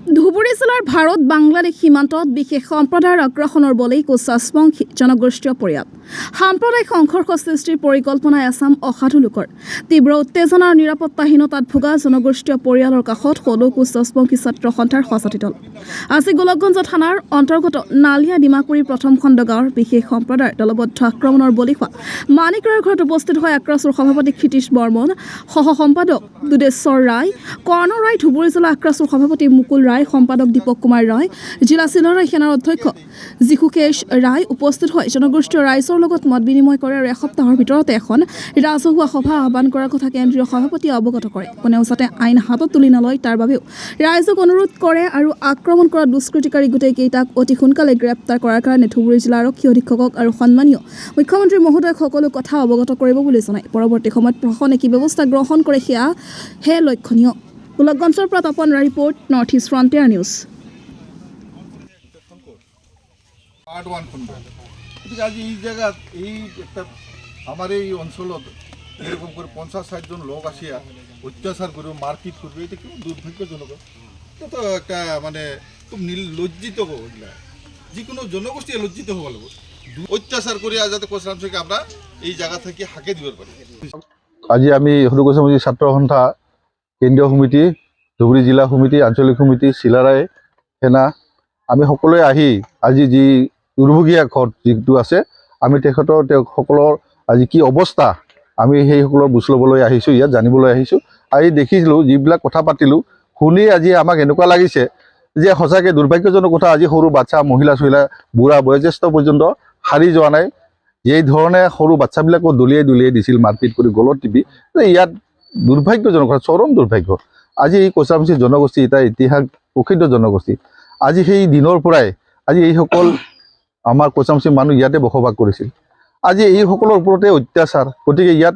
ধুবুৰী জিলাৰ ভাৰত বাংলাদেশ সীমান্তত বিশেষ সম্প্ৰদায়ৰ আগ্ৰাসনৰ বলেই কোচাছবংশী জনগোষ্ঠীয় পৰিয়াল সাম্প্ৰদায়িক সংঘৰ্ষ সৃষ্টিৰ পৰিকল্পনাই আছাম অসাধু লোকৰ তীব্ৰ উত্তেজনা আৰু নিৰাপত্তাহীনতাত ভোগা জনগোষ্ঠীয় পৰিয়ালৰ কাষত সদৌ কোচাছবংশী ছাত্ৰ সন্থাৰ সঁচাতি দল আজি গোলকগঞ্জ থানাৰ অন্তৰ্গত নালিয়া ডিমাকুৰি প্ৰথম খণ্ড গাঁৱৰ বিশেষ সম্প্ৰদায়ৰ দলবদ্ধ আক্ৰমণৰ বলি হোৱা মানিক ৰায়ৰ ঘৰত উপস্থিত হৈ আক্ৰাছৰ সভাপতি ক্ষিতীশ বৰ্মন সহ সম্পাদক দুধেশ্বৰ ৰায় কৰ্ণ ৰায় ধুবুৰী জিলা আক্ৰাছৰ সভাপতি মুকুল ৰায় সম্পাদক দীপক কুমাৰ ৰায় জিলা চিলৰাই সেনাৰ অধ্যক্ষ জিকুকেশ ৰায় উপস্থিত হৈ জনগোষ্ঠীয় ৰাইজৰ লগত মত বিনিময় কৰে আৰু এসপ্তাহৰ ভিতৰতে এখন ৰাজহুৱা সভা আহ্বান কৰাৰ কথা কেন্দ্ৰীয় সভাপতিয়ে অৱগত কৰে কোনেও যাতে আইন হাতত তুলি নলয় তাৰ বাবেও ৰাইজক অনুৰোধ কৰে আৰু আক্ৰমণ কৰা দুষ্কৃতিকাৰী গোটেইকেইটাক অতি সোনকালে গ্ৰেপ্তাৰ কৰাৰ কাৰণে ধুবুৰী জিলা আৰক্ষী অধীক্ষকক আৰু সন্মানীয় মুখ্যমন্ত্ৰী মহোদয়ক সকলো কথা অৱগত কৰিব বুলি জনায় পৰৱৰ্তী সময়ত প্ৰশাসনে কি ব্যৱস্থা গ্ৰহণ কৰে সেয়া লক্ষণীয় গোলকগঞ্জৰ পৰা Tapan report north east frontier news আজি এই জায়গাত এই একটা আমার এই অঞ্চলত এরকম করে 50-60 জন লোক আসিয়া অত্যাচার করবে মারপিট করবে এটা খুব দুর্ভাগ্যজনক এটা তো একটা মানে খুব লজ্জিত এগুলা যে কোনো জনগোষ্ঠী লজ্জিত হওয়া লাগবে অত্যাচার করিয়া যাতে কোচরামকে আমরা এই জায়গা থেকে হাঁকে দিবার পারি আজি আমি সদৌ কোচৰামজী ছাত্ৰ সন্থা কেন্দ্ৰীয় সমিতি ধুবুৰী জিলা সমিতি আঞ্চলিক সমিতি চিলাৰাই সেনা আমি সকলোৱে আহি আজি যি দুৰ্ভগীয়া ঘট যিটো আছে আমি সকলৰ আজি কি অৱস্থা আমি সেইসকলৰ বুজ ল'বলৈ আহিছোঁ ইয়াত জানিবলৈ আহিছোঁ আজি দেখিছিলোঁ যিবিলাক কথা পাতিলোঁ শুনি আজি আমাক এনেকুৱা লাগিছে যে সঁচাকৈ দুৰ্ভাগ্যজনক কথা আজি সৰু বাচ্চা মহিলা চহিলা বুঢ়া বয়োজ্যেষ্ঠ পৰ্যন্ত সাৰি যোৱা নাই এই ধৰণে সৰু বাচ্চাবিলাকো দলিয়াই দিছিল মাৰপিট কৰি গলত টিপি ইয়াত দুৰ্ভাগ্যজনক কথা চৰম দুৰ্ভাগ্য আজি এই কোচৰামজী জনগোষ্ঠী এটা ইতিহাস প্ৰসিদ্ধ জনগোষ্ঠী আজি সেই দিনৰ পৰাই আজি এইসকল আমাৰ কোচৰামজী মানুহ ইয়াতে বসবাস কৰিছিল আজি এইসকলৰ ওপৰতে অত্যাচাৰ গতিকে ইয়াত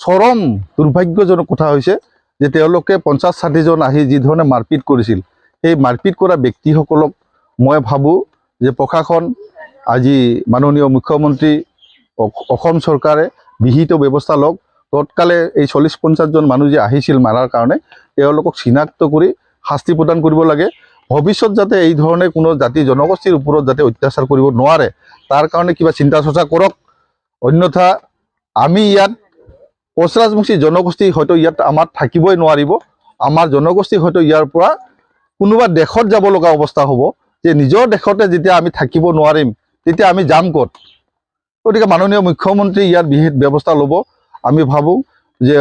চৰম দুৰ্ভাগ্যজনক কথা হৈছে যে তেওঁলোকে 50-60 জন আহি যি ধৰণে মাৰপিট কৰিছিল সেই মাৰপিট কৰা ব্যক্তিসকলক মই ভাবোঁ যে প্ৰশাসন আজি মাননীয় মুখ্যমন্ত্ৰী অসম চৰকাৰে বিহিত ব্যৱস্থা লওক তৎকালে এই 40-50 জন মানুহ যে আহিছিল মাৰাৰ কাৰণে তেওঁলোকক চিনাক্ত কৰি শাস্তি প্ৰদান কৰিব লাগে ভৱিষ্যত যাতে এই ধৰণে কোনো জাতি জনগোষ্ঠীৰ ওপৰত যাতে অত্যাচাৰ কৰিব নোৱাৰে তাৰ কাৰণে কিবা চিন্তা চৰ্চা কৰক অন্যথা আমি ইয়াত কোচৰামজী জনগোষ্ঠী হয়তো ইয়াত আমাৰ থাকিবই নোৱাৰিব আমাৰ জনগোষ্ঠী হয়তো ইয়াৰ পৰা কোনোবা দেশত যাব লগা অৱস্থা হ'ব যে নিজৰ দেশতে যেতিয়া আমি থাকিব নোৱাৰিম তেতিয়া আমি যাম ক'ত গতিকে মাননীয় মুখ্যমন্ত্ৰী ইয়াৰ বিহিত ব্যৱস্থা ল'ব আমি ভাবোঁ যে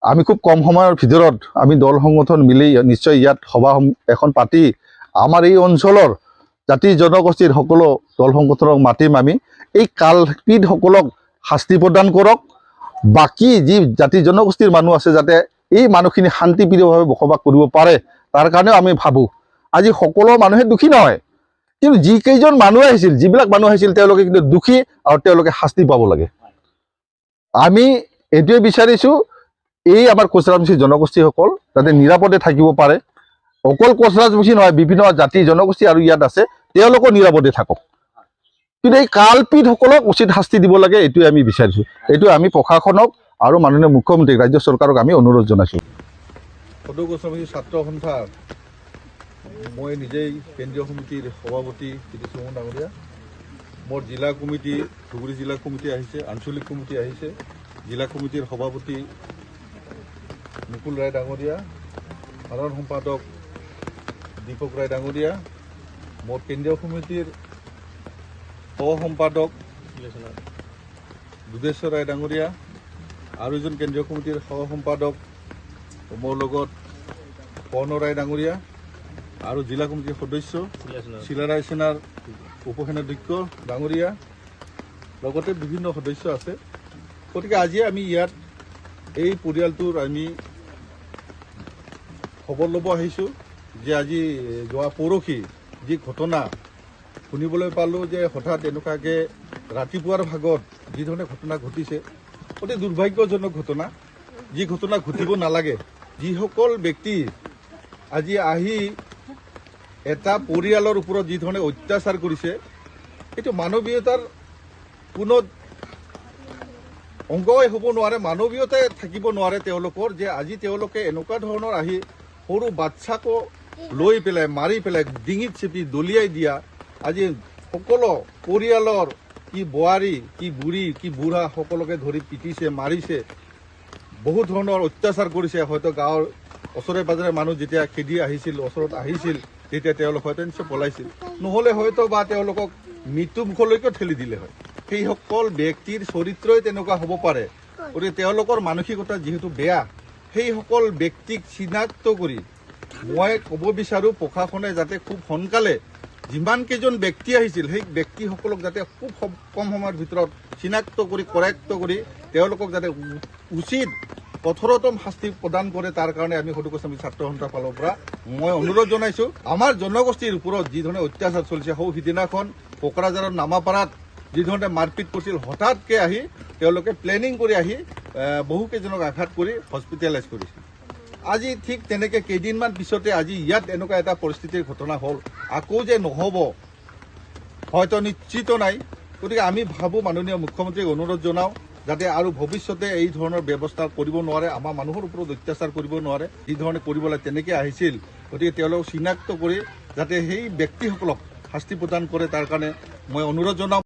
আমি খুব কম সময়ৰ ভিতৰত আমি দল সংগঠন মিলি নিশ্চয় ইয়াত সভা এখন পাতি আমাৰ এই অঞ্চলৰ জাতি জনগোষ্ঠীৰ সকলো দল সংগঠনক মাতিম আমি এই কালপিতসকলক শাস্তি প্ৰদান কৰক বাকী যি জাতি জনগোষ্ঠীৰ মানুহ আছে যাতে এই মানুহখিনি শান্তিপ্ৰিয়ভাৱে বসবাস কৰিব পাৰে তাৰ কাৰণেও আমি ভাবোঁ আজি সকলো মানুহে দুখী নহয় কিন্তু যিকেইজন মানুহ আহিছিল যিবিলাক মানুহ আহিছিল তেওঁলোকে কিন্তু দুখী আৰু তেওঁলোকে শাস্তি পাব লাগে আমি এইটোৱে বিচাৰিছোঁ এই আমাৰ কোচৰামজী জনগোষ্ঠীসকল যাতে নিৰাপদে থাকিব পাৰে অকল কোচৰামজী নহয় বিভিন্ন জাতি জনগোষ্ঠী আৰু ইয়াত আছে তেওঁলোকো নিৰাপদে থাকক কিন্তু এই কালপিতসকলক উচিত শাস্তি দিব লাগে এইটোৱে আমি বিচাৰিছোঁ এইটো আমি প্ৰশাসনক আৰু মাননীয় মুখ্যমন্ত্ৰীক ৰাজ্য চৰকাৰক আমি অনুৰোধ জনাইছোঁ সদৌ কোচৰামজী ছাত্ৰ সন্থাৰ মই নিজেই কেন্দ্ৰীয় সমিতিৰ সভাপতি ক্ষিতীশ বৰ্মন ডাঙৰীয়া মোৰ জিলা কমিটি ধুবুৰী জিলা কমিটি আহিছে আঞ্চলিক কমিটি আহিছে জিলা কমিটিৰ সভাপতি মুকুল ৰায় ডাঙৰীয়া সাধাৰণ সম্পাদক দীপক ৰায় ডাঙৰীয়া মোৰ কেন্দ্ৰীয় সমিতিৰ সহ সম্পাদক দুধেশ্বৰ ৰায় ডাঙৰীয়া আৰু এজন কেন্দ্ৰীয় কমিটিৰ সহ সম্পাদক মোৰ লগত কৰ্ণ ৰায় ডাঙৰীয়া আৰু জিলা কমিটিৰ সদস্য চিলাৰাই সেনাৰ উপসেনাধ্যক্ষ ডাঙৰীয়া লগতে বিভিন্ন সদস্য আছে গতিকে আজি আমি ইয়াত এই পৰিয়ালটোৰ আমি খবৰ ল'ব আহিছোঁ যে আজি যোৱা পৰহি যি ঘটনা শুনিবলৈ পালোঁ যে হঠাৎ এনেকুৱাকৈ ৰাতিপুৱাৰ ভাগত যি ধৰণে ঘটনা ঘটিছে অতি দুৰ্ভাগ্যজনক ঘটনা যি ঘটনা ঘটিব নালাগে যিসকল ব্যক্তি আজি আহি এটা পৰিয়ালৰ ওপৰত যি ধৰণে অত্যাচাৰ কৰিছে এইটো মানৱীয়তাৰ কোনো অংগই হ'ব নোৱাৰে মানৱীয়তাই থাকিব নোৱাৰে তেওঁলোকৰ যে আজি তেওঁলোকে এনেকুৱা ধৰণৰ আহি সৰু বাচ্চাকো লৈ পেলাই মাৰি পেলাই ডিঙিত চেপি দলিয়াই দিয়া আজি সকলো পৰিয়ালৰ কি বোৱাৰী কি বুঢ়ী কি বুঢ়া সকলোকে ধৰি পিটিছে মাৰিছে বহুত ধৰণৰ অত্যাচাৰ কৰিছে হয়তো গাঁৱৰ ওচৰে পাজৰে মানুহ যেতিয়া খেদি আহিছিল ওচৰত আহিছিল তেতিয়া তেওঁলোক হয়তো নিশ্চয় পলাইছিল নহ'লে হয়তো বা তেওঁলোকক মৃত্যু মুখলৈকে ঠেলি দিলে হয় সেইসকল ব্যক্তিৰ চৰিত্ৰই তেনেকুৱা হ'ব পাৰে গতিকে তেওঁলোকৰ মানসিকতা যিহেতু বেয়া সেইসকল ব্যক্তিক চিনাক্ত কৰি মই ক'ব বিচাৰোঁ প্ৰশাসনে যাতে খুব সোনকালে যিমান কেইজন ব্যক্তি আহিছিল সেই ব্যক্তিসকলক যাতে খুব কম সময়ৰ ভিতৰত চিনাক্ত কৰি কৰেক্ট কৰি তেওঁলোকক যাতে উচিত কঠোৰতম শাস্তি প্ৰদান কৰে তাৰ কাৰণে আমি সদৌ গোস্বামী ছাত্ৰ সন্থাৰ ফালৰ পৰা মই অনুৰোধ জনাইছোঁ আমাৰ জনগোষ্ঠীৰ ওপৰত যি ধৰণে অত্যাচাৰ চলিছে সৌ সিদিনাখন কোকৰাঝাৰৰ নামাপাৰাত যি ধৰণে মাৰপিট কৰিছিল হঠাৎকৈ আহি তেওঁলোকে প্লেনিং কৰি আহি বহুকেইজনক আঘাত কৰি হস্পিটেলাইজ কৰিছিল আজি ঠিক তেনেকৈ কেইদিনমান পিছতে আজি ইয়াত এনেকুৱা এটা পৰিস্থিতিৰ ঘটনা হ'ল আকৌ যে নহ'ব হয়তো নিশ্চিত নাই গতিকে আমি ভাবোঁ মাননীয় মুখ্যমন্ত্ৰীক অনুৰোধ জনাওঁ যাতে আৰু ভৱিষ্যতে এই ধৰণৰ ব্যৱস্থা কৰিব নোৱাৰে আমাৰ মানুহৰ ওপৰত অত্যাচাৰ কৰিব নোৱাৰে যি ধৰণে কৰিবলৈ তেনেকৈ আহিছিল গতিকে তেওঁলোকক চিনাক্ত কৰি যাতে সেই ব্যক্তিসকলক শাস্তি প্ৰদান কৰে তাৰ কাৰণে মই অনুৰোধ জনাওঁ